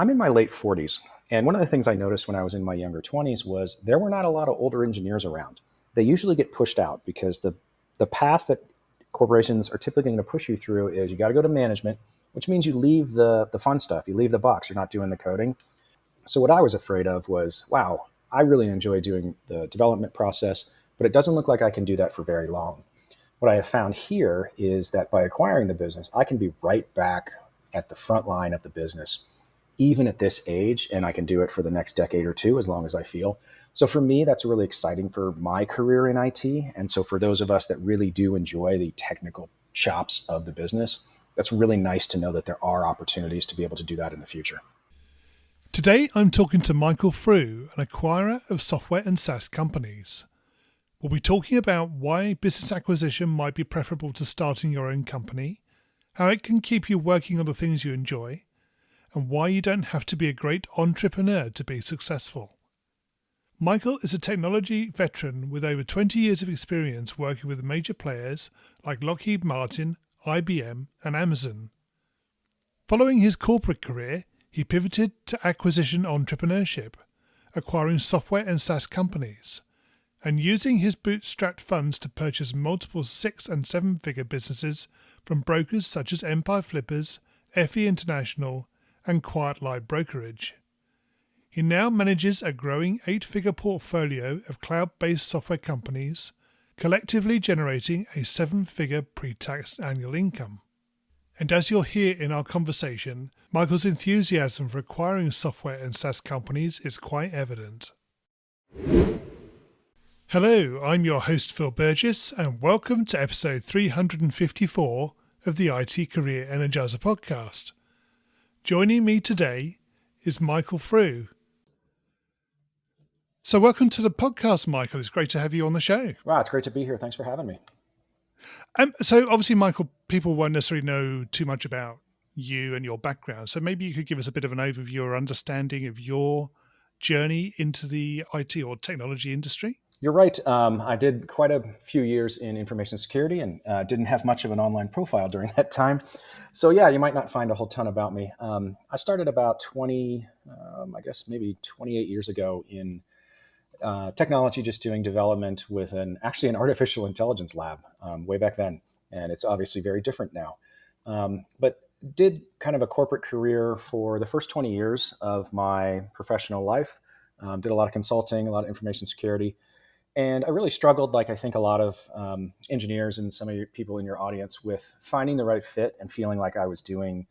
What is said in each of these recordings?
I'm in my late 40s. And one of the things I noticed when I was in my younger 20s was there were not a lot of older engineers around. They usually get pushed out because the path that corporations are typically going to push you through is you got to go to management, which means you leave the fun stuff. You leave the box. You're not doing the coding. So what I was afraid of was, wow, I really enjoy doing the development process, but it doesn't look like I can do that for very long. What I have found here is that by acquiring the business, I can be right back at the front line of the business, even at this age, and I can do it for the next decade or two as long as I feel. So for me, that's really exciting for my career in IT. And so for those of us that really do enjoy the technical chops of the business, that's really nice to know that there are opportunities to be able to do that in the future. Today, I'm talking to Michael Frew, an acquirer of software and SaaS companies. We'll be talking about why business acquisition might be preferable to starting your own company, how it can keep you working on the things you enjoy, and why you don't have to be a great entrepreneur to be successful. Michael is a technology veteran with over 20 years of experience working with major players like Lockheed Martin, IBM, and Amazon. Following his corporate career, he pivoted to acquisition entrepreneurship, acquiring software and SaaS companies, and using his bootstrapped funds to purchase multiple 6- and 7-figure businesses from brokers such as Empire Flippers, FE International, and Quiet Light Brokerage. He now manages a growing 8-figure portfolio of cloud-based software companies, collectively generating a 7-figure pre-tax annual income. And as you'll hear in our conversation, Michael's enthusiasm for acquiring software and SaaS companies is quite evident. Hello, I'm your host Phil Burgess, and welcome to episode 354 of the IT Career Energizer podcast. Joining me today is Michael Frew. So welcome to the podcast, Michael. It's great to have you on the show. Wow, it's great to be here. Thanks for having me. So obviously, Michael, people won't necessarily know too much about you and your background. So maybe you could give us a bit of an overview or understanding of your journey into the IT or technology industry. You're right. I did quite a few years in information security and didn't have much of an online profile during that time. So yeah, you might not find a whole ton about me. I started about maybe 28 years ago in technology, just doing development with actually an artificial intelligence lab way back then. And it's obviously very different now. But did kind of a corporate career for the first 20 years of my professional life. Did a lot of consulting, a lot of information security. And I really struggled, like I think a lot of engineers and some of your people in your audience, with finding the right fit and feeling like I was doing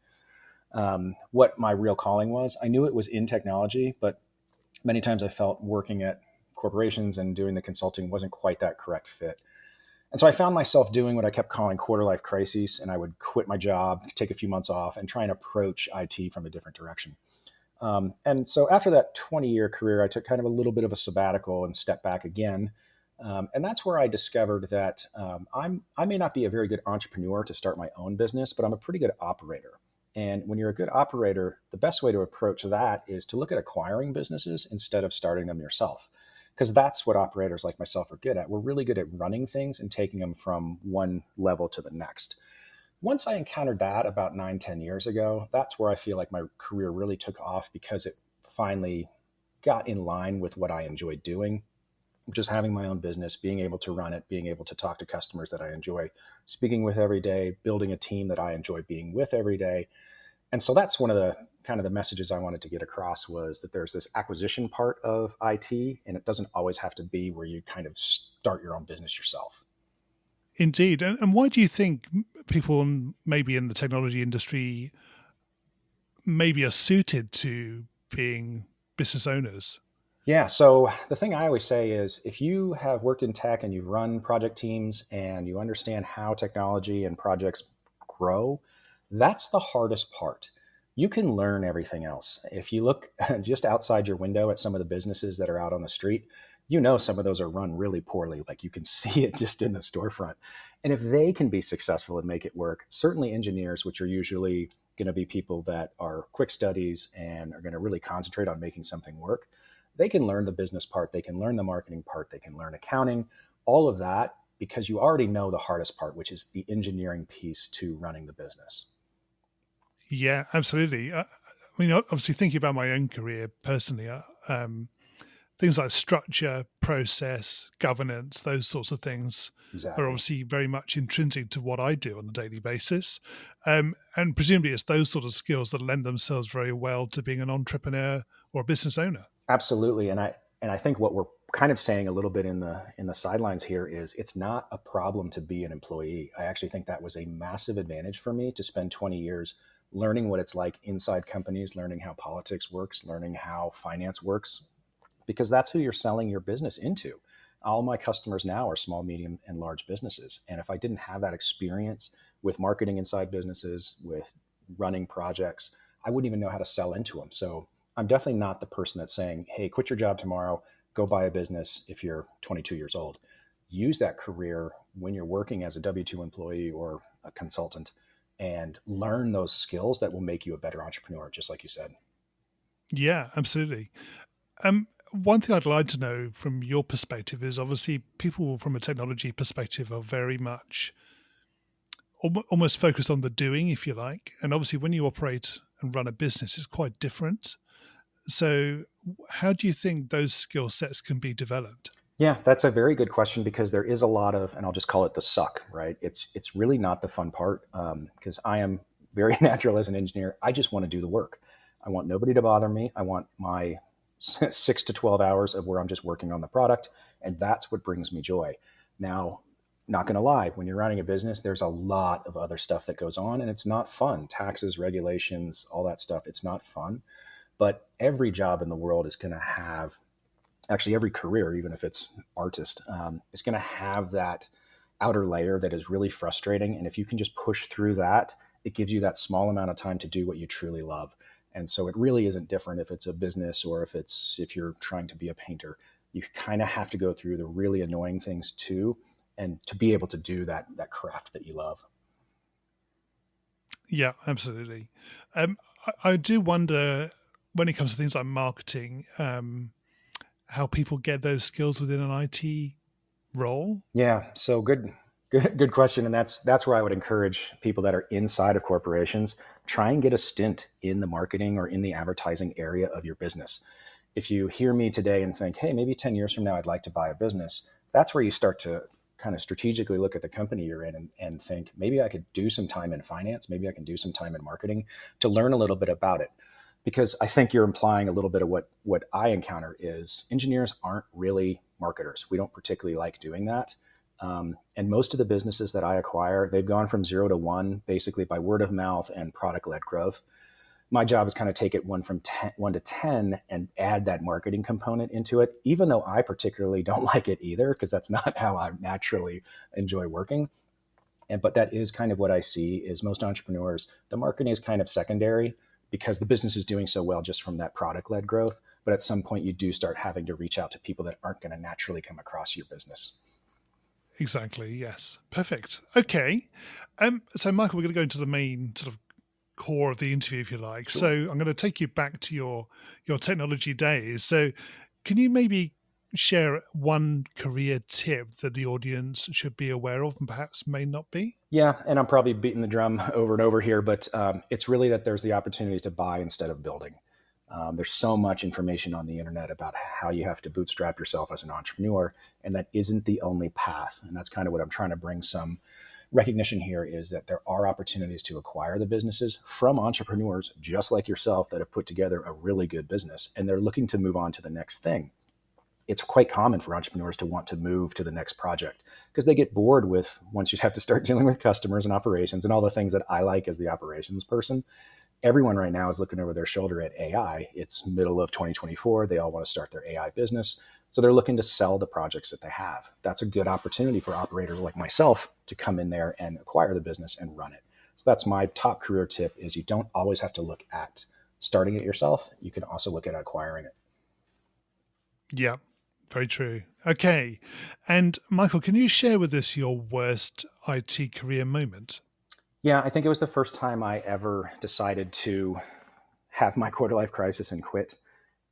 what my real calling was. I knew it was in technology, but many times I felt working at corporations and doing the consulting wasn't quite that correct fit. And so I found myself doing what I kept calling quarter life crises, and I would quit my job, take a few months off, and try and approach IT from a different direction. And so after that 20-year career, I took kind of a little bit of a sabbatical and stepped back again. And that's where I discovered that I may not be a very good entrepreneur to start my own business, but I'm a pretty good operator. And when you're a good operator, the best way to approach that is to look at acquiring businesses instead of starting them yourself, because that's what operators like myself are good at. We're really good at running things and taking them from one level to the next. Once I encountered that about 9-10 years ago, that's where I feel like my career really took off, because it finally got in line with what I enjoyed doing, which is having my own business, being able to run it, being able to talk to customers that I enjoy speaking with every day, building a team that I enjoy being with every day. And so that's one of the kind of the messages I wanted to get across, was that there's this acquisition part of IT, and it doesn't always have to be where you kind of start your own business yourself. Indeed. And why do you think people maybe in the technology industry maybe are suited to being business owners? Yeah. So the thing I always say is, if you have worked in tech and you've run project teams and you understand how technology and projects grow, that's the hardest part. You can learn everything else. If you look just outside your window at some of the businesses that are out on the street, you know some of those are run really poorly. Like you can see it just in the storefront. And if they can be successful and make it work, certainly engineers, which are usually going to be people that are quick studies and are going to really concentrate on making something work, they can learn the business part, they can learn the marketing part, they can learn accounting, all of that, because you already know the hardest part, which is the engineering piece to running the business. Yeah, absolutely. mean, obviously, thinking about my own career personally, things like structure, process, governance, those sorts of things are Exactly. obviously very much intrinsic to what I do on a daily basis. And presumably, it's those sort of skills that lend themselves very well to being an entrepreneur or a business owner. Absolutely. And I think what we're kind of saying a little bit in the sidelines here is it's not a problem to be an employee. I actually think that was a massive advantage for me to spend 20 years learning what it's like inside companies, learning how politics works, learning how finance works, because that's who you're selling your business into. All my customers now are small, medium, and large businesses. And if I didn't have that experience with marketing inside businesses, with running projects, I wouldn't even know how to sell into them. So I'm definitely not the person that's saying, hey, quit your job tomorrow, go buy a business if you're 22 years old. Use that career when you're working as a W 2 employee or a consultant and learn those skills that will make you a better entrepreneur, just like you said. Yeah, absolutely. One thing I'd like to know from your perspective is obviously people from a technology perspective are very much almost focused on the doing, if you like. And obviously, when you operate and run a business, it's quite different. So, how do you think those skill sets can be developed? Yeah, that's a very good question because there is a lot of, and I'll just call it the suck, right? It's really not the fun part because I am very natural as an engineer. I just want to do the work. I want nobody to bother me. I want my 6 to 12 hours of where I'm just working on the product, and that's what brings me joy. Now, not going to lie, when you're running a business, there's a lot of other stuff that goes on, and it's not fun. Taxes, regulations, all that stuff. It's not fun. But every job in the world is going to have actually every career, even if it's artist, is going to have that outer layer that is really frustrating. And if you can just push through that, it gives you that small amount of time to do what you truly love. And so it really isn't different if it's a business or if you're trying to be a painter. You kind of have to go through the really annoying things too, and to be able to do that craft that you love. Yeah, absolutely. I do wonder when it comes to things like marketing, how people get those skills within an IT role. Yeah, so good question, and that's where I would encourage people that are inside of corporations try and get a stint in the marketing or in the advertising area of your business. If you hear me today and think, hey, maybe 10 years from now I'd like to buy a business, that's where you start to kind of strategically look at the company you're in and think maybe I could do some time in finance, maybe I can do some time in marketing to learn a little bit about it, because I think you're implying a little bit of what I encounter is engineers aren't really marketers. We don't particularly like doing that. And most of the businesses that I acquire, they've gone from 0 to 1 basically by word of mouth and product led growth. My job is kind of take it 1 to 10 and add that marketing component into it, even though I particularly don't like it either, because that's not how I naturally enjoy working. But that is kind of what I see is most entrepreneurs, the marketing is kind of secondary because the business is doing so well just from that product led growth. But at some point, you do start having to reach out to people that aren't going to naturally come across your business. Exactly. Yes. Perfect. Okay. So, Michael, we're going to go into the main sort of core of the interview, if you like. So, Sure. I'm going to take you back to your technology days. So, can you maybe share one career tip that the audience should be aware of and perhaps may not be? Yeah, and I'm probably beating the drum over and over here, but it's really that there's the opportunity to buy instead of building. There's so much information on the internet about how you have to bootstrap yourself as an entrepreneur, and that isn't the only path. And that's kind of what I'm trying to bring some recognition here is that there are opportunities to acquire the businesses from entrepreneurs just like yourself that have put together a really good business and they're looking to move on to the next thing. It's quite common for entrepreneurs to want to move to the next project because they get bored with once you have to start dealing with customers and operations and all the things that I like as the operations person. Everyone right now is looking over their shoulder at AI. It's middle of 2024. They all want to start their AI business. So they're looking to sell the projects that they have. That's a good opportunity for operators like myself to come in there and acquire the business and run it. So that's my top career tip is you don't always have to look at starting it yourself. You can also look at acquiring it. Yeah, very true. Okay. And Michael, can you share with us your worst IT career moment? Yeah, I think it was the first time I ever decided to have my quarter life crisis and quit.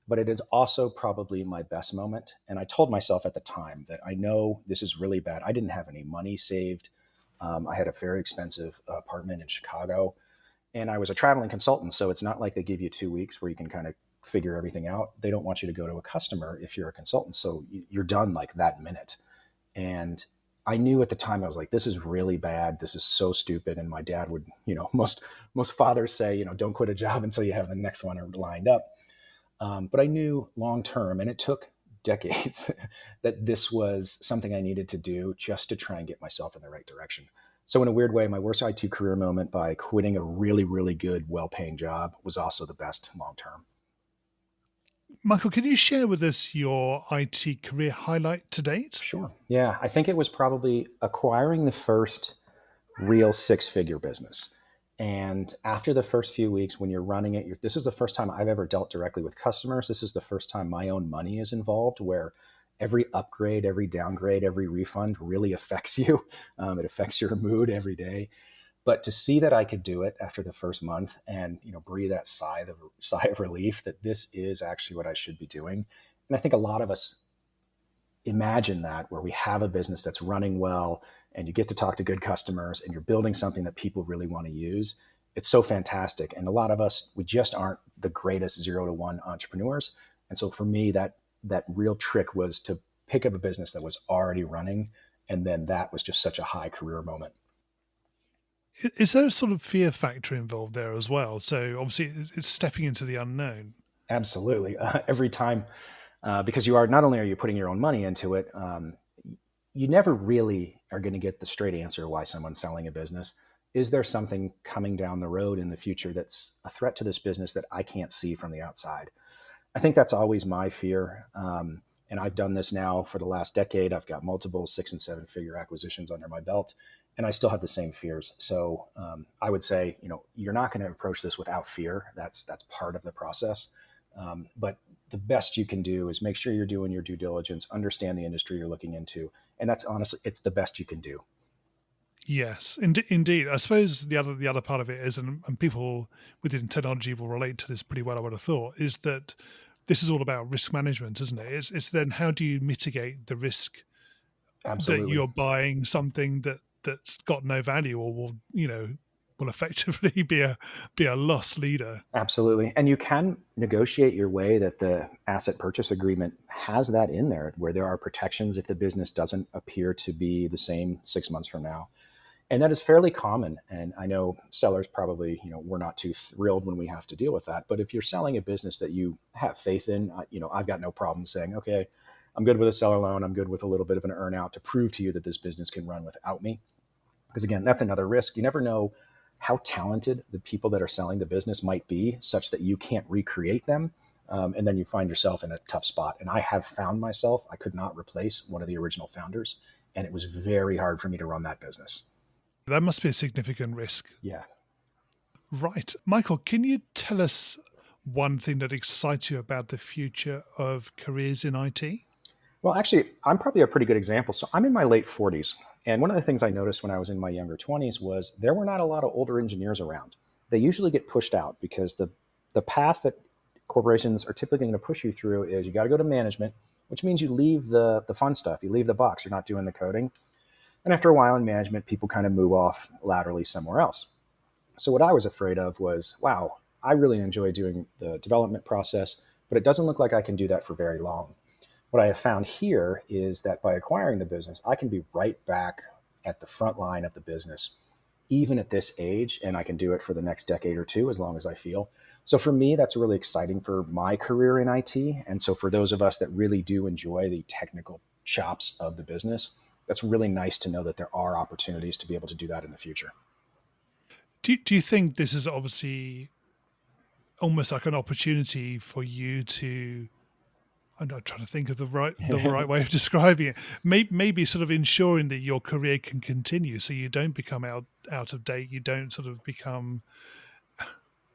But it is also probably my best moment. And I told myself at the time that I know this is really bad. I didn't have any money saved. I had a very expensive apartment in Chicago. And I was a traveling consultant, so it's not like they give you 2 weeks where you can kind of figure everything out. They don't want you to go to a customer if you're a consultant, so you're done like that minute. And I knew at the time, I was like, this is really bad. This is so stupid. And my dad would, most fathers say, don't quit a job until you have the next one lined up. But I knew long term, and it took decades, that this was something I needed to do just to try and get myself in the right direction. So in a weird way, my worst IT career moment by quitting a really, really good, well-paying job was also the best long term. Michael, can you share with us your IT career highlight to date? Sure. Yeah, I think it was probably acquiring the first real six-figure business. And after the first few weeks, when you're running it, this is the first time I've ever dealt directly with customers. This is the first time my own money is involved, where every upgrade, every downgrade, every refund really affects you. It affects your mood every day. But to see that I could do it after the first month and breathe that sigh of relief that this is actually what I should be doing. And I think a lot of us imagine that, where we have a business that's running well and you get to talk to good customers and you're building something that people really want to use. It's so fantastic. And a lot of us, we just aren't the greatest 0 to 1 entrepreneurs. And so for me, that real trick was to pick up a business that was already running. And then that was just such a high career moment. Is there a sort of fear factor involved there as well? So obviously it's stepping into the unknown. Absolutely. Every time, because not only are you putting your own money into it, you never really are going to get the straight answer why someone's selling a business. Is there something coming down the road in the future that's a threat to this business that I can't see from the outside? I think that's always my fear. And I've done this now for the last decade. I've got multiple 6 and 7 figure acquisitions under my belt, and I still have the same fears. So I would say, you're not going to approach this without fear. That's part of the process. But the best you can do is make sure you're doing your due diligence, understand the industry you're looking into. And that's honestly, it's the best you can do. Yes, indeed. I suppose the other part of it is, and people within technology will relate to this pretty well, I would have thought, is that this is all about risk management, isn't it? It's then how do you mitigate the risk that Absolutely. you're buying something that's got no value or will effectively be a loss leader. Absolutely. And you can negotiate your way that the asset purchase agreement has that in there, where there are protections if the business doesn't appear to be the same 6 months from now. And that is fairly common. And I know sellers probably, we're not too thrilled when we have to deal with that. But if you're selling a business that you have faith in, I've got no problem saying, okay, I'm good with a seller loan. I'm good with a little bit of an earn out to prove to you that this business can run without me. Because again, that's another risk. You never know how talented the people that are selling the business might be, such that you can't recreate them. And then you find yourself in a tough spot. And I have found myself, I could not replace one of the original founders. And it was very hard for me to run that business. That must be a significant risk. Yeah. Right. Michael, can you tell us one thing that excites you about the future of careers in IT? Well, actually, I'm probably a pretty good example. So I'm in my late 40s. And one of the things I noticed when I was in my younger 20s was there were not a lot of older engineers around. They usually get pushed out because the path that corporations are typically going to push you through is you got to go to management, which means you leave the fun stuff. You leave the box. You're not doing the coding. And after a while in management, people kind of move off laterally somewhere else. So what I was afraid of was, wow, I really enjoy doing the development process, but it doesn't look like I can do that for very long. What I have found here is that by acquiring the business, I can be right back at the front line of the business, even at this age, and I can do it for the next decade or two as long as I feel. So for me, that's really exciting for my career in IT. And so for those of us that really do enjoy the technical chops of the business, that's really nice to know that there are opportunities to be able to do that in the future. Do you think this is obviously almost like an opportunity for you to, I'm not trying to think of the right way of describing it. Maybe sort of ensuring that your career can continue, so you don't become out of date. You don't sort of become,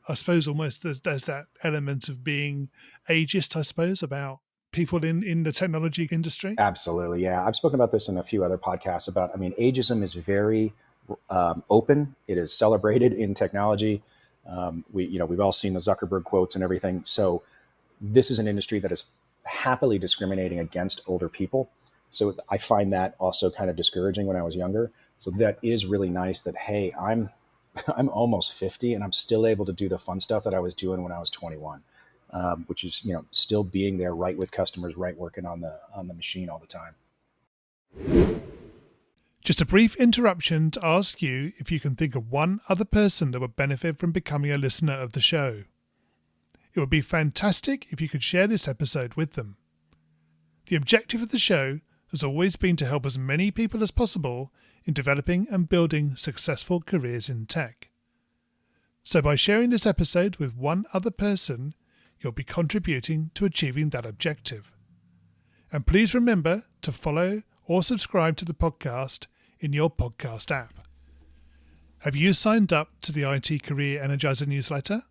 I suppose, almost there's that element of being ageist, I suppose, about people in the technology industry. Absolutely. Yeah. I've spoken about this in a few other podcasts ageism is very open. It is celebrated in technology. We've all seen the Zuckerberg quotes and everything. So this is an industry that is happily discriminating against older people. So I find that also kind of discouraging when I was younger. So that is really nice that, hey, I'm I'm almost 50 and I'm still able to do the fun stuff that I was doing when I was 21, which is, still being there right with customers, right working on the machine all the time. Just a brief interruption to ask you if you can think of one other person that would benefit from becoming a listener of the show. It would be fantastic if you could share this episode with them. The objective of the show has always been to help as many people as possible in developing and building successful careers in tech. So by sharing this episode with one other person, you'll be contributing to achieving that objective. And please remember to follow or subscribe to the podcast in your podcast app. Have you signed up to the IT Career Energizer newsletter?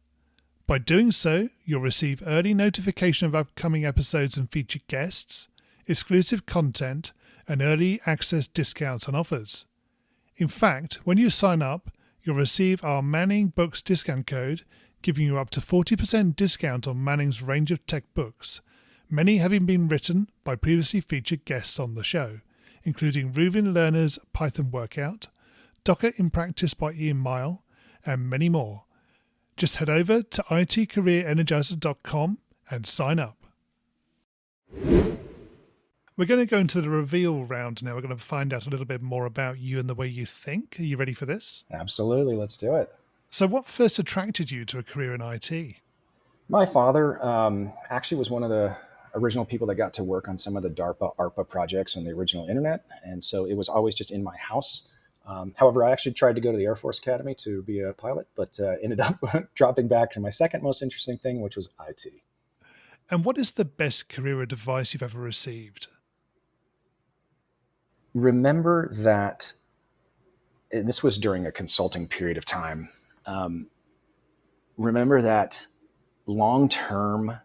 By doing so, you'll receive early notification of upcoming episodes and featured guests, exclusive content, and early access discounts and offers. In fact, when you sign up, you'll receive our Manning Books discount code, giving you up to 40% discount on Manning's range of tech books, many having been written by previously featured guests on the show, including Reuven Lerner's Python Workout, Docker in Practice by Ian Mile, and many more. Just head over to itcareerenergizer.com and sign up. We're going to go into the reveal round now. We're going to find out a little bit more about you and the way you think. Are you ready for this? Absolutely. Let's do it. So what first attracted you to a career in IT? My father actually was one of the original people that got to work on some of the DARPA, ARPA projects on the original internet. And so it was always just in my house. However, I actually tried to go to the Air Force Academy to be a pilot, but ended up dropping back to my second most interesting thing, which was IT. And what is the best career advice you've ever received? Remember that, and this was during a consulting period of time, remember that long-term,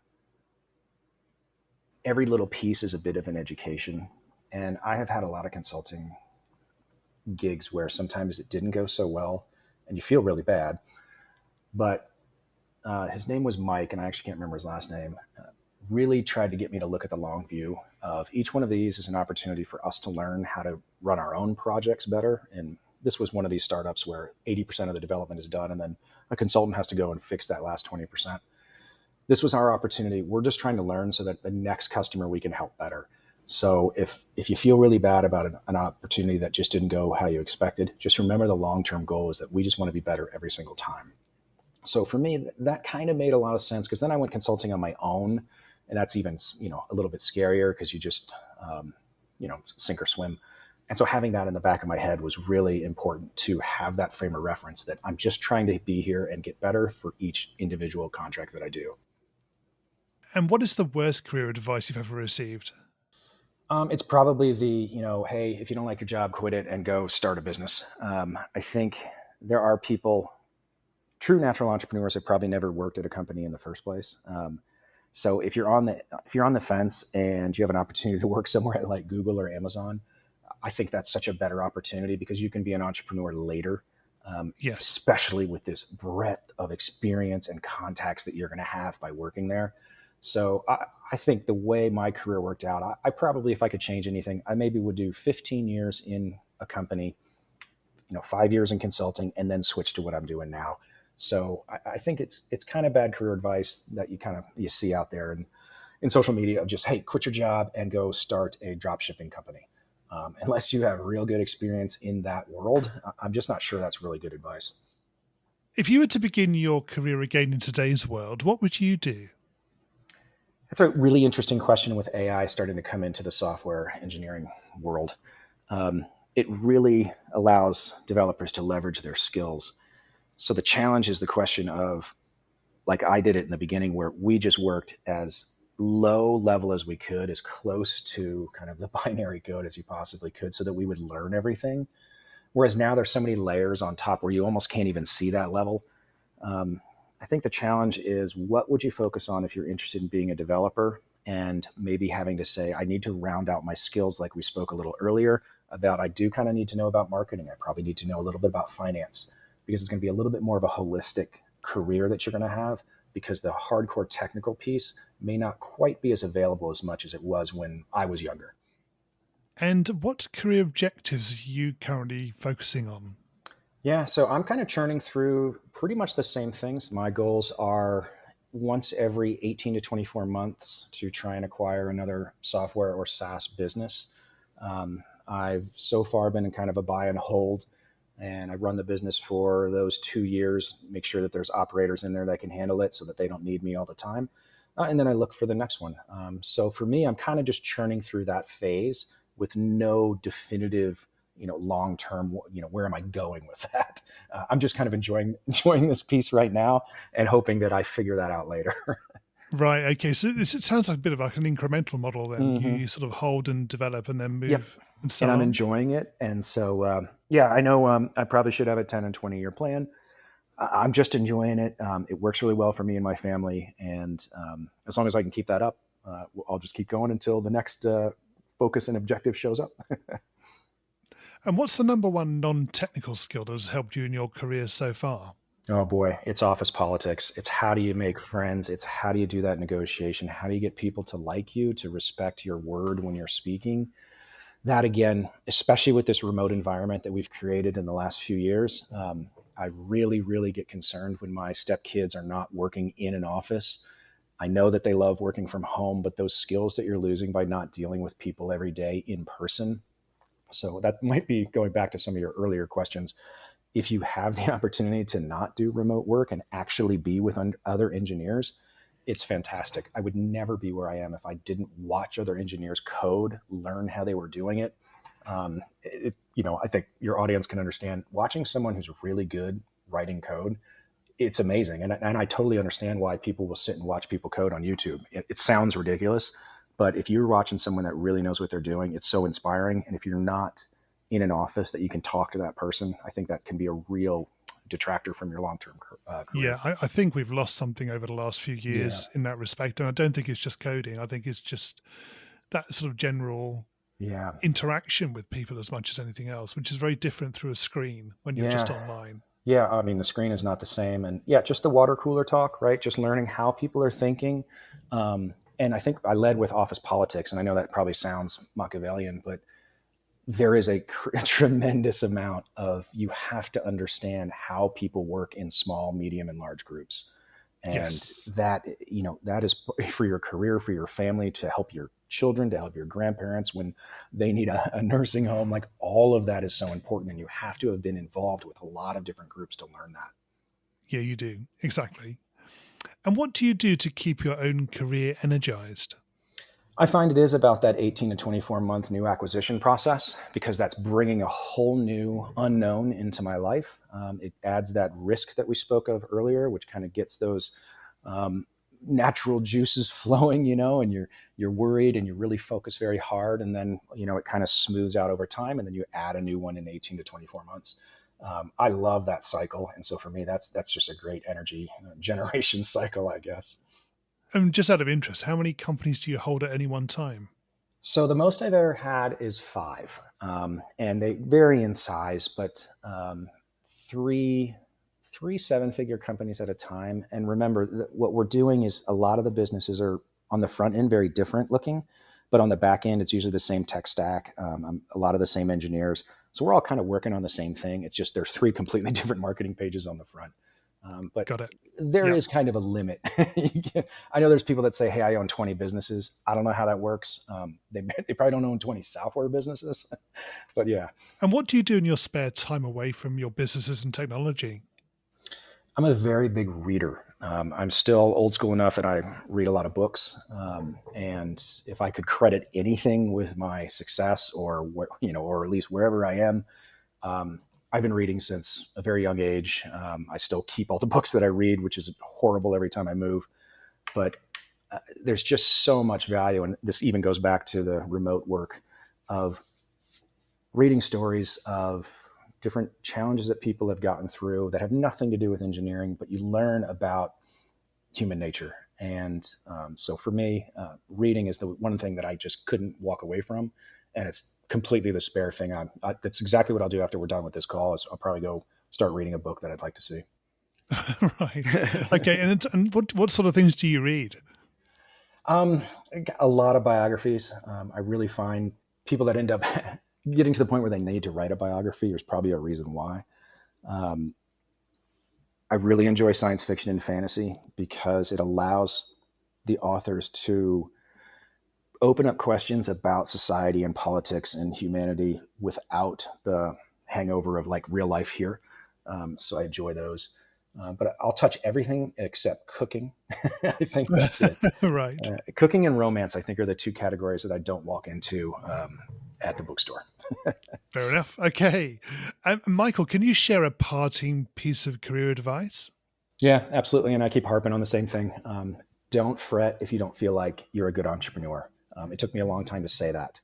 every little piece is a bit of an education. And I have had a lot of consulting gigs where sometimes it didn't go so well and you feel really bad. But his name was Mike, and I actually can't remember his last name, really tried to get me to look at the long view of each one of these as an opportunity for us to learn how to run our own projects better. And this was one of these startups where 80% of the development is done, and then a consultant has to go and fix that last 20%. This was our opportunity. We're just trying to learn so that the next customer we can help better. So if you feel really bad about an opportunity that just didn't go how you expected, just remember the long-term goal is that we just want to be better every single time. So for me, that kind of made a lot of sense, because then I went consulting on my own, and that's even, a little bit scarier because you just, sink or swim. And so having that in the back of my head was really important, to have that frame of reference that I'm just trying to be here and get better for each individual contract that I do. And what is the worst career advice you've ever received? It's probably the, hey, if you don't like your job, quit it and go start a business. I think there are people, true natural entrepreneurs, have probably never worked at a company in the first place. So if you're on the fence and you have an opportunity to work somewhere like Google or Amazon, I think that's such a better opportunity, because you can be an entrepreneur later. Yes. Especially with this breadth of experience and contacts that you're going to have by working there. So I think the way my career worked out, I probably, if I could change anything, I maybe would do 15 years in a company, 5 years in consulting, and then switch to what I'm doing now. So I think it's kind of bad career advice that you see out there in social media of just, hey, quit your job and go start a drop shipping company. Unless you have real good experience in that world, I'm just not sure that's really good advice. If you were to begin your career again in today's world, what would you do? That's a really interesting question with AI starting to come into the software engineering world. It really allows developers to leverage their skills. So the challenge is the question of, like I did it in the beginning, where we just worked as low level as we could, as close to kind of the binary code as you possibly could, so that we would learn everything. Whereas now there's so many layers on top where you almost can't even see that level. I think the challenge is, what would you focus on if you're interested in being a developer, and maybe having to say, I need to round out my skills, like we spoke a little earlier about. I do kind of need to know about marketing. I probably need to know a little bit about finance, because it's going to be a little bit more of a holistic career that you're going to have, because the hardcore technical piece may not quite be as available as much as it was when I was younger. And what career objectives are you currently focusing on? Yeah, so I'm kind of churning through pretty much the same things. My goals are once every 18 to 24 months to try and acquire another software or SaaS business. I've so far been in kind of a buy and hold, and I run the business for those 2 years, make sure that there's operators in there that can handle it so that they don't need me all the time. And then I look for the next one. So for me, I'm kind of just churning through that phase with no definitive, long term, where am I going with that? I'm just kind of enjoying this piece right now and hoping that I figure that out later. Right. Okay. So it sounds like a bit of like an incremental model. Then Hmm. you sort of hold and develop, and then Yep. move and And so I'm on. enjoying it. And so, yeah, I know I probably should have a 10 and 20-year plan. I'm just enjoying it. It works really well for me and my family. And as long as I can keep that up, I'll just keep going until the next focus and objective shows up. And what's the number one non-technical skill that has helped you in your career so far? Oh boy, it's office politics. It's how do you make friends? It's how do you do that negotiation? How do you get people to like you, to respect your word when you're speaking? That again, especially with this remote environment that we've created in the last few years, I really, really get concerned when my stepkids are not working in an office. I know that they love working from home, but those skills that you're losing by not dealing with people every day in person. So that might be going back to some of your earlier questions. If you have the opportunity to not do remote work and actually be with other engineers, it's fantastic. I would never be where I am if I didn't watch other engineers code, learn how they were doing it. I think your audience can understand watching someone who's really good writing code. It's amazing. And I totally understand why people will sit and watch people code on YouTube. It sounds ridiculous, but if you're watching someone that really knows what they're doing, it's so inspiring. And if you're not in an office that you can talk to that person, I think that can be a real detractor from your long-term career. Yeah, I think we've lost something over the last few Yeah. years in that respect. And I don't think it's just coding. I think it's just that sort of general Yeah. interaction with people as much as anything else, which is very different through a screen when you're just Yeah. online. Yeah. I mean, the screen is not the same. And yeah, just the water cooler talk, right? Just learning how people are thinking. And I think I led with office politics. And I know that probably sounds Machiavellian, but there is a tremendous amount of you have to understand how people work in small, medium, and large groups. And Yes. that is for your career, for your family, to help your children, to help your grandparents when they need a nursing home. Like all of that is so important. And you have to have been involved with a lot of different groups to learn that. Yeah, you do. Exactly. And what do you do to keep your own career energized? I find it is about that 18 to 24-month new acquisition process because that's bringing a whole new unknown into my life. It adds that risk that we spoke of earlier, which kind of gets those um, natural juices flowing, and you're worried and you really focus very hard, and then it kind of smooths out over time, and then you add a new one in 18 to 24 months. I love that cycle, and so for me, that's just a great energy generation cycle, I guess. And just out of interest, how many companies do you hold at any one time? So the most I've ever had is five, and they vary in size, but three three seven-figure companies at a time. And remember, what we're doing is a lot of the businesses are on the front end very different looking, but on the back end, it's usually the same tech stack, a lot of the same engineers. So we're all kind of working on the same thing. It's just there's three completely different marketing pages on the front. But Got it. there Yeah. is kind of a limit. I know there's people that say, "Hey, I own 20 businesses." I don't know how that works. They probably don't own 20 software businesses, but yeah, And what do you do in your spare time away from your businesses and technology? I'm a very big reader. I'm still old school enough that I read a lot of books. And if I could credit anything with my success, or at least wherever I am, I've been reading since a very young age. I still keep all the books that I read, which is horrible every time I move. But there's just so much value, and this even goes back to the remote work of reading stories of different challenges that people have gotten through that have nothing to do with engineering, but you learn about human nature. And so for me, reading is the one thing that I just couldn't walk away from, and it's completely the spare thing. That's exactly what I'll do after we're done with this call. Is I'll probably go start reading a book that I'd like to see. Right. Okay. And what sort of things do you read? um, a lot of biographies. I really find people that end up getting to the point where they need to write a biography. There's probably a reason why. I really enjoy science fiction and fantasy because it allows the authors to open up questions about society and politics and humanity without the hangover of like real life here. So I enjoy those. But I'll touch everything except cooking. I think that's it. Right. Cooking and romance, I think, are the two categories that I don't walk into at the bookstore. Fair enough. Okay. Michael, can you share a parting piece of career advice? Yeah, absolutely. And I keep harping on the same thing. Don't fret if you don't feel like you're a good entrepreneur. It took me a long time to say that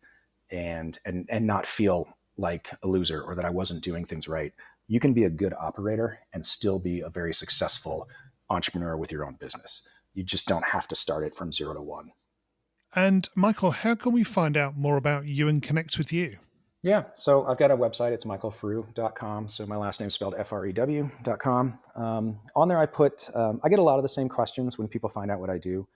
and not feel like a loser or that I wasn't doing things right. You can be a good operator and still be a very successful entrepreneur with your own business. You just don't have to start it from 0 to 1. And Michael, how can we find out more about you and connect with you? Yeah, so I've got a website. It's michaelfrew.com. So my last name is spelled FREW.com. On there, I get a lot of the same questions when people find out what I do.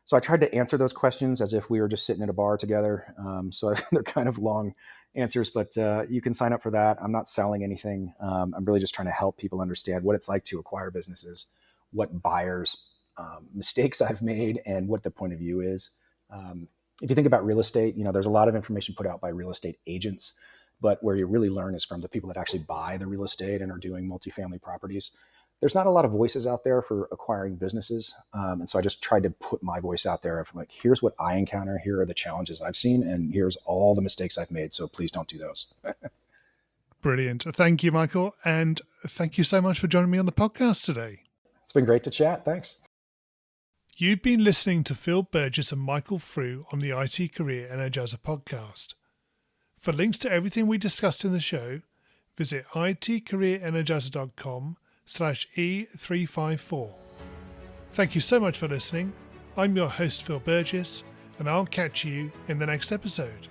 So I tried to answer those questions as if we were just sitting at a bar together. So they're kind of long answers, but you can sign up for that. I'm not selling anything. I'm really just trying to help people understand what it's like to acquire businesses, what buyers' mistakes I've made, and what the point of view is. If you think about real estate, there's a lot of information put out by real estate agents, but where you really learn is from the people that actually buy the real estate and are doing multifamily properties. There's not a lot of voices out there for acquiring businesses. And so I just tried to put my voice out there of like, here's what I encounter. Here are the challenges I've seen. And here's all the mistakes I've made. So please don't do those. Brilliant. Thank you, Michael. And thank you so much for joining me on the podcast today. It's been great to chat. Thanks. You've been listening to Phil Burgess and Michael Frew on the IT Career Energizer podcast. For links to everything we discussed in the show, visit itcareerenergizer.com/E354. Thank you so much for listening. I'm your host, Phil Burgess, and I'll catch you in the next episode.